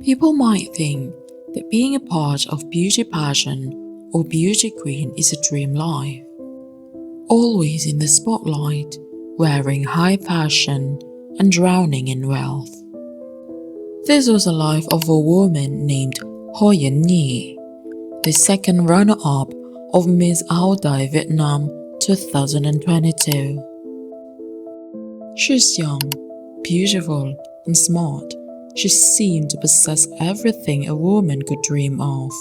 People might think that being a part of beauty pageant or beauty queen is a dream life. Always in the spotlight, wearing high fashion and drowning in wealth. This was the life of a woman named Ho Yin Nhi, the second runner-up of Miss Ao Dai Vietnam 2022. She's young, beautiful, and smart. She seemed to possess everything a woman could dream of.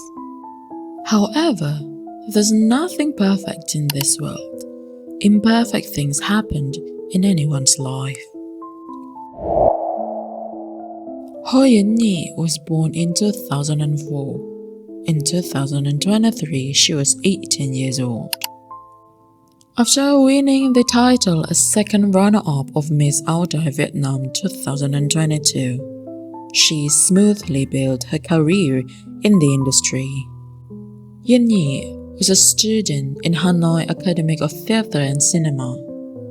However, there's nothing perfect in this world. Imperfect things happened in anyone's life. Ho Yin Nhi was born in 2004. In 2023, she was 18 years old. After winning the title as second runner-up of Miss Ao Dai Vietnam 2022, she smoothly built her career in the industry. Yin Nhi was a student in Hanoi Academy of Theatre and Cinema.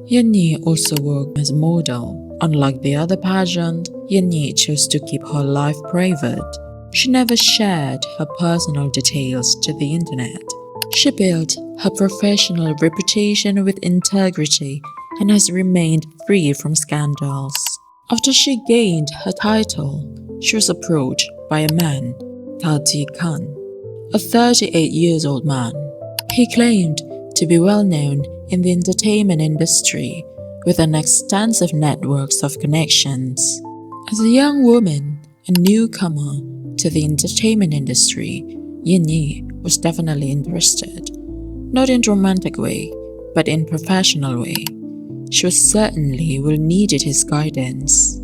Yin Nhi also worked as a model. Unlike the other pageant, Yin Nhi chose to keep her life private. She never shared her personal details to the internet. She built her professional reputation with integrity and has remained free from scandals. After she gained her title, she was approached by a man, Khanh, a 38-year-old man. He claimed to be well known in the entertainment industry with an extensive network of connections. As a young woman, a newcomer to the entertainment industry, Yin Nhi was definitely interested, not in a romantic way, but in a professional way. She was certainly will needed his guidance.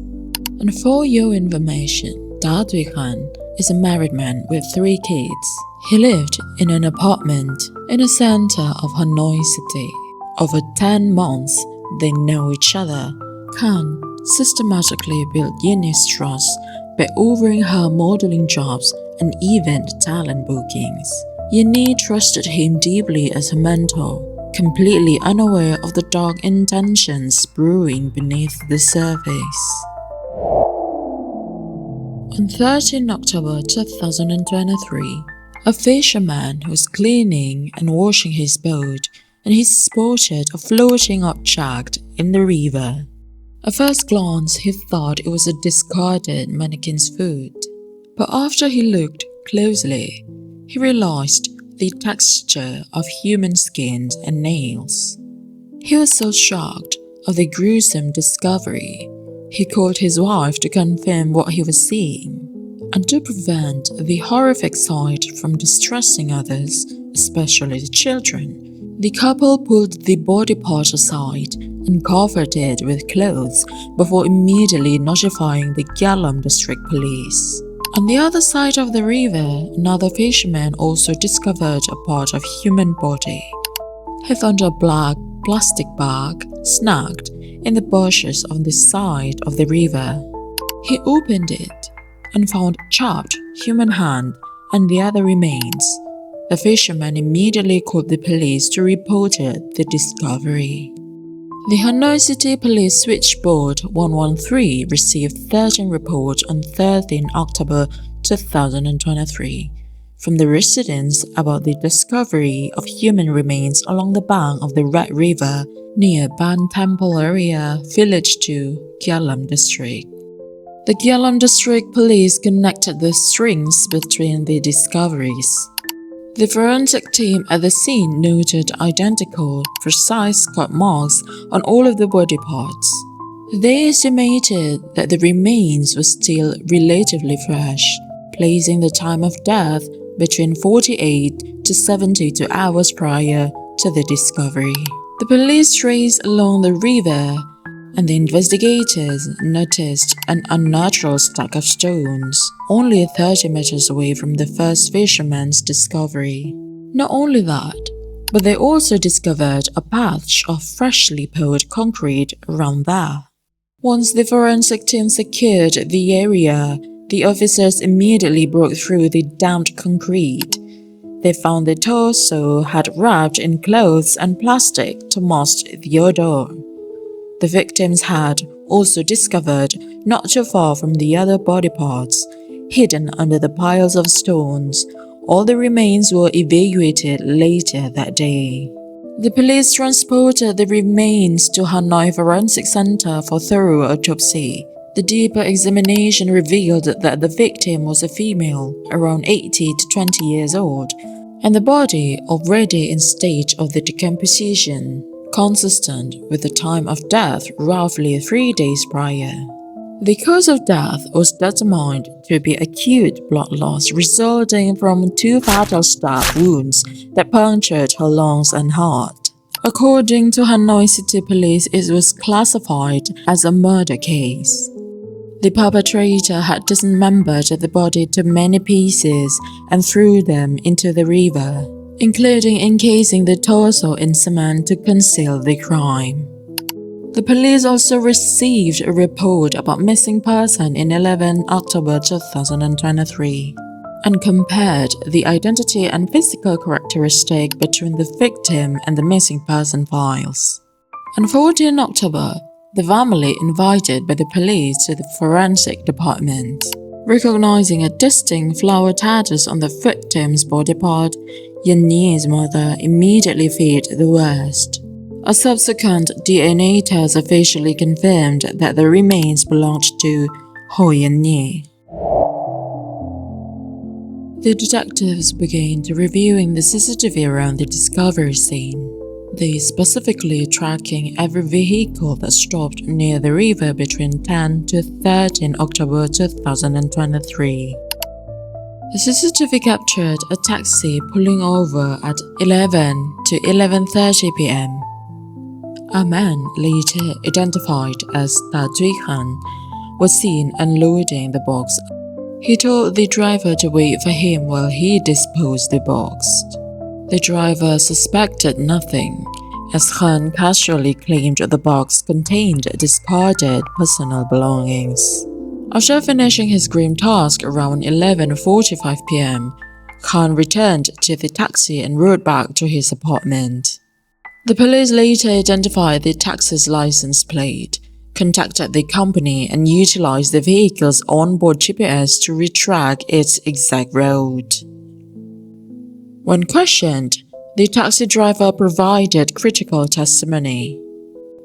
And for your information, Khanh is a married man with 3 kids. He lived in an apartment in the center of Hanoi City. Over 10 months, they know each other. Khanh systematically built Yin Nhi's trust by offering her modeling jobs and event talent bookings. Yin Nhi trusted him deeply as her mentor, completely unaware of the dark intentions brewing beneath the surface. On 13 October 2023, a fisherman was cleaning and washing his boat, and he spotted a floating object in the river. At first glance, he thought it was a discarded mannequin's foot. But after he looked closely, he realized the texture of human skins and nails. He was so shocked of the gruesome discovery, he called his wife to confirm what he was seeing. And to prevent the horrific sight from distressing others, especially the children, the couple pulled the body part aside and covered it with clothes before immediately notifying the Gyelam District Police. On the other side of the river, another fisherman also discovered a part of human body. He found a black plastic bag snagged in the bushes on the side of the river. He opened it and found a chopped human hand and the other remains. The fisherman immediately called the police to report the discovery. The Hanoi City Police Switchboard 113 received 13 reports on 13 October 2023 from the residents about the discovery of human remains along the bank of the Red River near Ban Temple area, Village 2, Gyelam District. The Gyelam District Police connected the strings between the discoveries. The forensic team at the scene noted identical, precise cut marks on all of the body parts. They estimated that the remains were still relatively fresh, placing the time of death between 48 to 72 hours prior to the discovery. The police traced along the river, and the investigators noticed an unnatural stack of stones, only 30 meters away from the first fisherman's discovery. Not only that, but they also discovered a patch of freshly poured concrete around there. Once the forensic team secured the area, the officers immediately broke through the damped concrete. They found the torso had wrapped in clothes and plastic to mask the odor. The victims had also discovered, not too far from the other body parts, hidden under the piles of stones. All the remains were evacuated later that day. The police transported the remains to Hanoi Forensic Center for thorough autopsy. The deeper examination revealed that the victim was a female, around 80 to 20 years old, and the body already in stage of the decomposition, consistent with the time of death roughly 3 days prior. The cause of death was determined to be acute blood loss resulting from 2 fatal stab wounds that punctured her lungs and heart. According to Hanoi City Police, it was classified as a murder case. The perpetrator had dismembered the body to many pieces and threw them into the river, including encasing the torso in cement to conceal the crime. The police also received a report about missing person in 11 October 2023 and compared the identity and physical characteristic between the victim and the missing person files. On 14 October, the family invited by the police to the forensic department. Recognizing a distinct flower tattoos on the victim's body part, Yanni's mother immediately feared the worst. A subsequent DNA test officially confirmed that the remains belonged to Ho Yanni. The detectives began reviewing the CCTV around the discovery scene. They specifically tracking every vehicle that stopped near the river between 10 to 13 October 2023. The CCTV captured a taxi pulling over at 11 to 11:30 p.m. A man, later identified as Ta Tui Khanh, was seen unloading the box. He told the driver to wait for him while he disposed the box. The driver suspected nothing, as Khanh casually claimed the box contained discarded personal belongings. After finishing his grim task around 11:45 p.m., Khanh returned to the taxi and rode back to his apartment. The police later identified the taxi's license plate, contacted the company, and utilized the vehicle's onboard GPS to retrack its exact route. When questioned, the taxi driver provided critical testimony.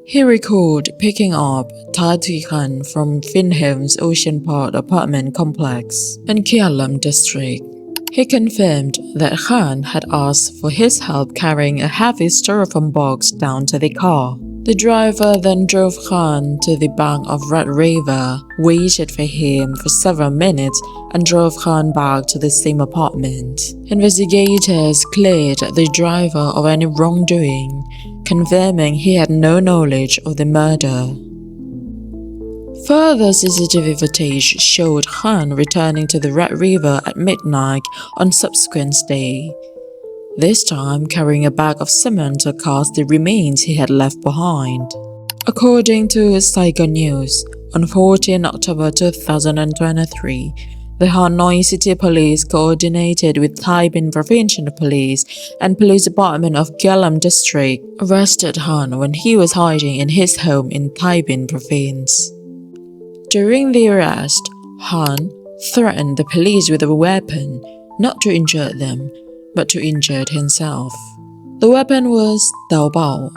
He recalled picking up Ta Tui Khanh from Finhome's Ocean Park apartment complex in Kia Lam district. He confirmed that Khanh had asked for his help carrying a heavy styrofoam box down to the car. The driver then drove Khanh to the bank of Red River, waited for him for several minutes, and drove Khanh back to the same apartment. Investigators cleared the driver of any wrongdoing, confirming he had no knowledge of the murder. Further CCTV footage showed Khanh returning to the Red River at midnight on subsequent day, this time carrying a bag of cement to cast the remains he had left behind. According to Saigon News, on 14 October 2023, the Hanoi City Police coordinated with Tai Binh Provincial Police and Police Department of Gyelam District arrested Khanh when he was hiding in his home in Tai Binh Province. During the arrest, Khanh threatened the police with a weapon, not to injure them, but to injure himself. The weapon was Dao Bao,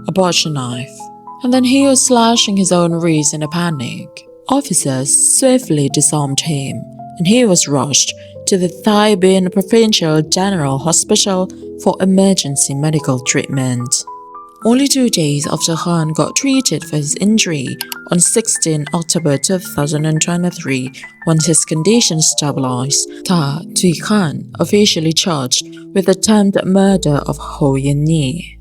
a butcher knife, and then he was slashing his own wrist in a panic. Officers swiftly disarmed him, and he was rushed to the Tai Binh Provincial General Hospital for emergency medical treatment. Only 2 days after Khanh got treated for his injury on 16 October 2023, once his condition stabilized, Ta Tui Khanh officially charged with attempted murder of Ho Yanni.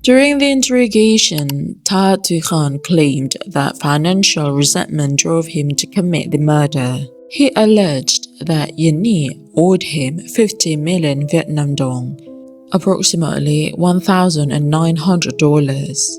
During the interrogation, Ta Tui Khanh claimed that financial resentment drove him to commit the murder. He alleged that Yanni owed him 50 million Vietnam dong, approximately $1,900.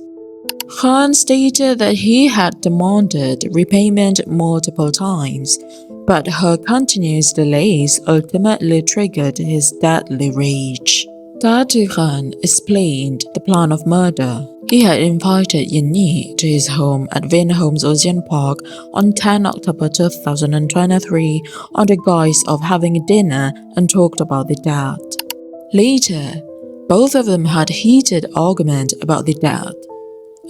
Khanh stated that he had demanded repayment multiple times, but her continuous delays ultimately triggered his deadly rage. Tadu Khan explained the plan of murder. He had invited Yin to his home at Vinhomes Ocean Park on 10 October 2023 on the guise of having dinner and talked about the death. Later, both of them had heated argument about the death.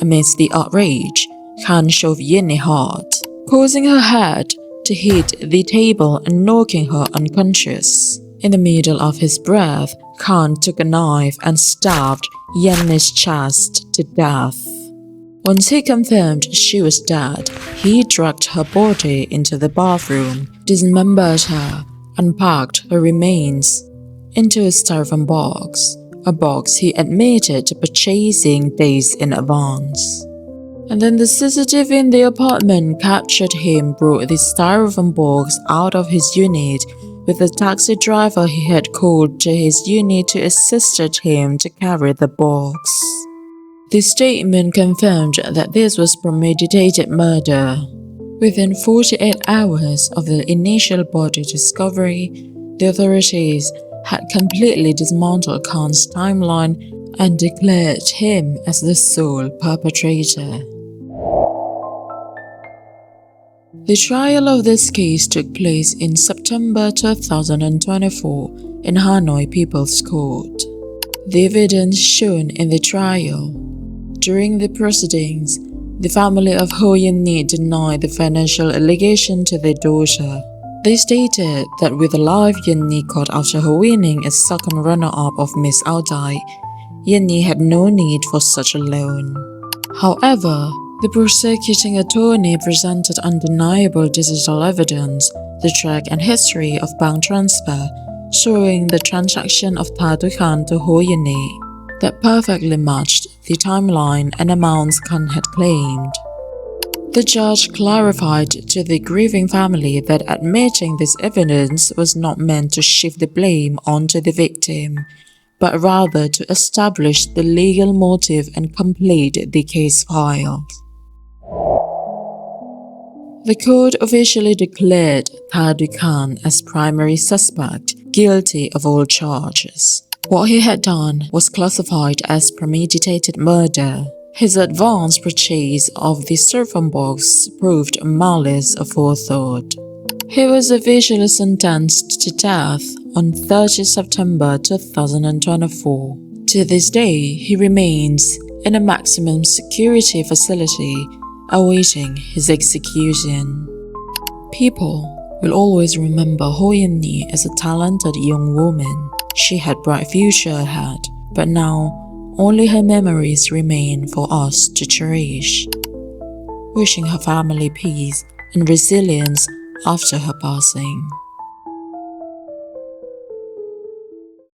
Amidst the outrage, Khan shoved Yin hard, causing her head to hit the table and knocking her unconscious. In the middle of his breath, Khan took a knife and stabbed Yenne's chest to death. Once he confirmed she was dead, he dragged her body into the bathroom, dismembered her, and packed her remains into a styrofoam box, a box he admitted to purchasing days in advance. And then the CCTV in the apartment captured him brought the styrofoam box out of his unit with the taxi driver he had called to his unit to assist him to carry the box. The statement confirmed that this was premeditated murder. Within 48 hours of the initial body discovery, the authorities had completely dismantled Khan's timeline and declared him as the sole perpetrator. The trial of this case took place in September 2024 in Hanoi People's Court. The evidence shown in the trial. During the proceedings, the family of Ho Yin-ni denied the financial allegation to their daughter. They stated that with the life Yin-ni got after her winning as second runner-up of Miss Aodai, Yin-ni had no need for such a loan. However, the prosecuting attorney presented undeniable digital evidence, the track and history of bank transfer, showing the transaction of Tadu Khan to Ho Yin-ni that perfectly matched the timeline and amounts Khan had claimed. The judge clarified to the grieving family that admitting this evidence was not meant to shift the blame onto the victim, but rather to establish the legal motive and complete the case file. The court officially declared Tadu Khan as primary suspect, guilty of all charges. What he had done was classified as premeditated murder. His advance purchase of the styrofoam box proved malice aforethought. He was officially sentenced to death on 30 September 2024. To this day, he remains in a maximum security facility awaiting his execution. People will always remember Ho Yin-ni as a talented young woman. She had a bright future ahead, but now only her memories remain for us to cherish. Wishing her family peace and resilience after her passing.